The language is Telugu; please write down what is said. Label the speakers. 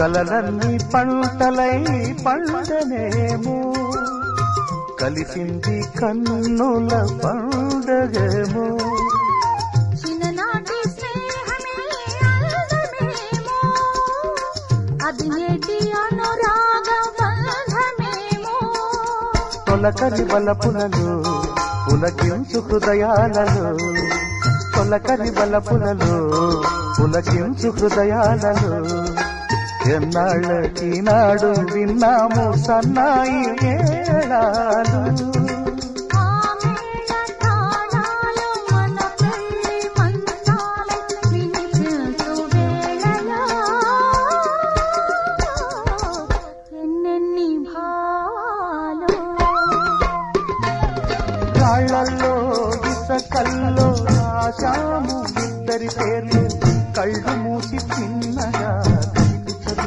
Speaker 1: కలలన్నీ పంటలై పండనేమో కలిసింది కన్నుల పండగేమో
Speaker 2: చిన్ననాటి స్నేహమే అందమేమో అది నేటి అనురాగ బంధమేమో
Speaker 1: తొలకరి వలపులలో పులకించు హృదయాలలో తొలకరి వలపులలో పులకించు హృదయాలలో ఎన్నాళ్ళకి నాడు విన్నాము సన్నాయి మేళాలు